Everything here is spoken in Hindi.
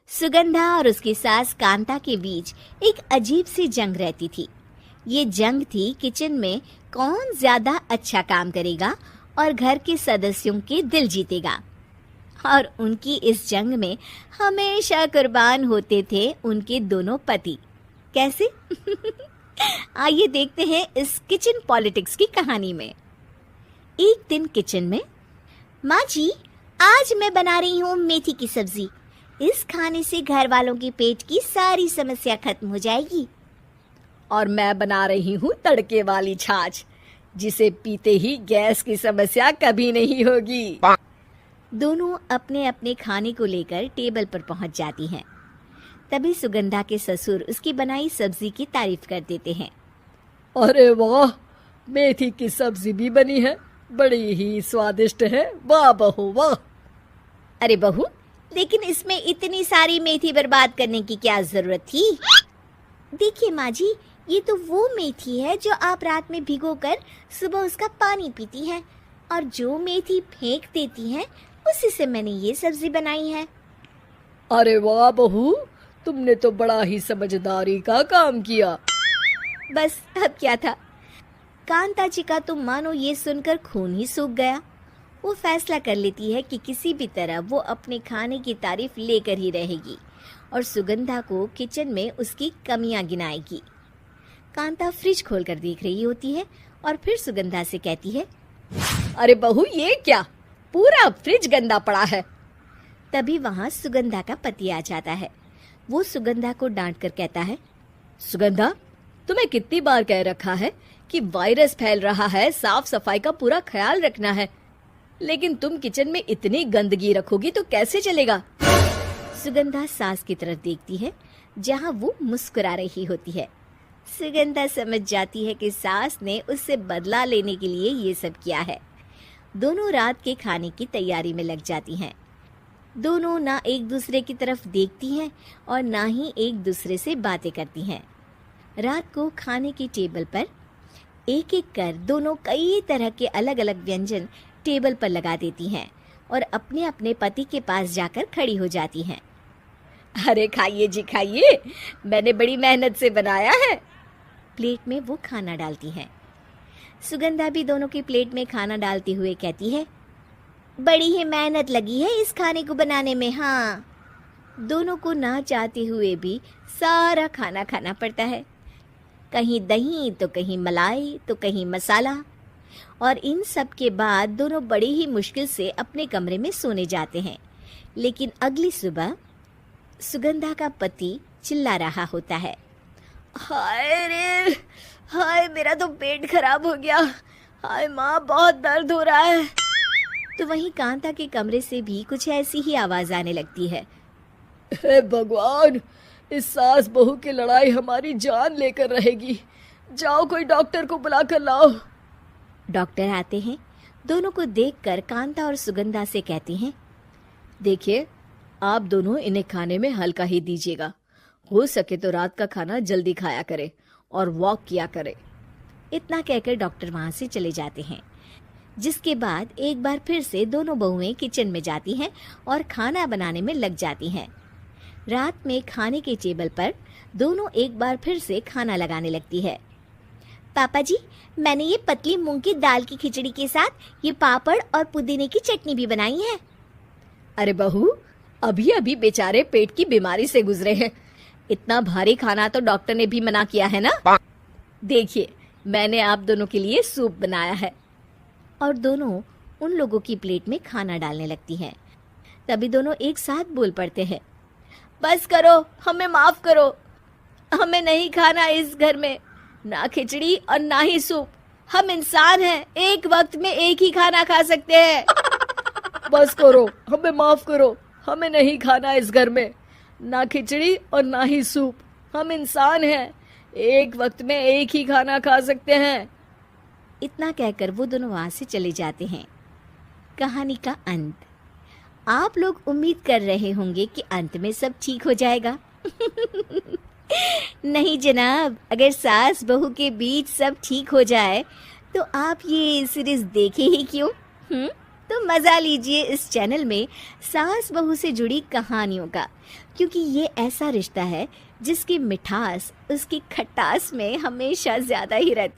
सुगंधा और उसकी सास कांता के बीच एक अजीब सी जंग रहती थी। ये जंग थी किचन में कौन ज्यादा अच्छा काम करेगा और घर के सदस्यों के दिल जीतेगा। और उनकी इस जंग में हमेशा कुर्बान होते थे उनके दोनों पति। कैसे? आइए देखते हैं इस किचन पॉलिटिक्स की कहानी में। एक दिन किचन में, माँ जी, आज मैं बना रही हूँ मेथी की सब्जी। इस खाने से घर वालों के पेट की सारी समस्या खत्म हो जाएगी। और मैं बना रही हूँ तड़के वाली छाछ, जिसे पीते ही गैस की समस्या कभी नहीं होगी। दोनों अपने अपने खाने को लेकर टेबल पर पहुंच जाती हैं। तभी सुगंधा के ससुर उसकी बनाई सब्जी की तारीफ कर देते हैं। अरे वाह, मेथी की सब्जी भी बनी है, बड़ी ही स्वादिष्ट है। वाह बहू वाह। अरे बहू, लेकिन इसमें इतनी सारी मेथी बर्बाद करने की क्या जरूरत थी? देखिए माँ जी, ये तो वो मेथी है जो आप रात में भिगोकर सुबह उसका पानी पीती हैं, और जो मेथी फेंक देती हैं उसी से मैंने ये सब्जी बनाई है। अरे वाह बहू, तुमने तो बड़ा ही समझदारी का काम किया। बस अब क्या था, कांता जी का तो मानो ये सुनकर खून ही सूख गया। वो फैसला कर लेती है कि किसी भी तरह वो अपने खाने की तारीफ लेकर ही रहेगी और सुगंधा को किचन में उसकी कमियां गिनाएगी। कांता फ्रिज खोलकर देख रही होती है और फिर सुगंधा से कहती है, अरे बहू, ये क्या, पूरा फ्रिज गंदा पड़ा है। तभी वहाँ सुगंधा का पति आ जाता है। वो सुगंधा को डांट कर कहता है, सुगंधा, तुम्हें कितनी बार कह रखा है कि वायरस फैल रहा है, साफ सफाई का पूरा ख्याल रखना है, लेकिन तुम किचन में इतनी गंदगी रखोगी तो कैसे चलेगा। सुगंधा सास की तरफ देखती है जहाँ वो मुस्कुरा रही होती है। सुगंधा समझ जाती है कि सास ने उससे बदला लेने के लिए ये सब किया है। दोनों रात के खाने की तैयारी में लग जाती हैं। दोनों ना एक दूसरे की तरफ देखती हैं और ना ही एक दूसरे से बातें करती हैं। रात को खाने की टेबल पर एक एक कर दोनों कई तरह के अलग अलग व्यंजन टेबल पर लगा देती हैं और अपने अपने पति के पास जाकर खड़ी हो जाती हैं। अरे खाइए जी खाइए, मैंने बड़ी मेहनत से बनाया है। प्लेट में वो खाना डालती हैं। सुगंधा भी दोनों की प्लेट में खाना डालते हुए कहती है, बड़ी ही मेहनत लगी है इस खाने को बनाने में। हाँ, दोनों को ना चाहते हुए भी सारा खाना खाना पड़ता है। कहीं दही तो कहीं मलाई तो कहीं मसाला। और इन सब के बाद दोनों बड़ी ही मुश्किल से अपने कमरे में सोने जाते हैं। लेकिन अगली सुबह सुगंधा का पति चिल्ला रहा होता है, हाय रे, हाय मेरा तो पेट खराब हो गया। हाय माँ, बहुत दर्द हो रहा है। तो वहीं कांता के कमरे से भी कुछ ऐसी ही आवाज आने लगती है। हे भगवान, इस सास बहू की लड़ाई हमारी जान लेकर रहेगी। जाओ कोई डॉक्टर को बुला कर लाओ। डॉक्टर आते हैं। दोनों को देखकर कांता और सुगंधा से कहते हैं, देखिए, आप दोनों इन्हें खाने में हल्का ही दीजिएगा। हो सके तो रात का खाना जल्दी खाया करे और वॉक किया करे। इतना कहकर डॉक्टर वहां से चले जाते हैं। जिसके बाद एक बार फिर से दोनों बहुएं किचन में जाती हैं और खाना बनाने में लग जाती हैं। रात में खाने के टेबल पर दोनों एक बार फिर से खाना लगाने लगती है। पापा जी, मैंने ये पतली मूंग की दाल की खिचड़ी के साथ ये पापड़ और पुदीने की चटनी भी बनाई है। अरे बहू, अभी अभी बेचारे पेट की बीमारी से गुजरे हैं। इतना भारी खाना तो डॉक्टर ने भी मना किया है ना। देखिए, मैंने आप दोनों के लिए सूप बनाया है। और दोनों उन लोगों की प्लेट में खाना डालने लगती हैं। तभी दोनों एक साथ बोल पड़ते हैं, बस करो, हमें माफ करो। हमें नहीं खाना इस घर में, ना खिचड़ी और ना ही सूप। हम इंसान हैं, एक वक्त में एक ही खाना खा सकते हैं। बस करो, हमें माफ करो। हमें नहीं खाना इस घर में, ना खिचड़ी और ना ही सूप। हम इंसान हैं, एक वक्त में एक ही खाना खा सकते हैं। इतना कहकर वो दोनों वहां से चले जाते हैं। कहानी का अंत। आप लोग उम्मीद कर रहे होंगे कि अंत में सब ठीक हो जाएगा। नहीं जनाब, अगर सास बहू के बीच सब ठीक हो जाए तो आप ये सीरीज देखे ही क्यों? तो मज़ा लीजिए इस चैनल में सास बहू से जुड़ी कहानियों का, क्योंकि ये ऐसा रिश्ता है जिसकी मिठास उसकी खटास में हमेशा ज़्यादा ही रहती है।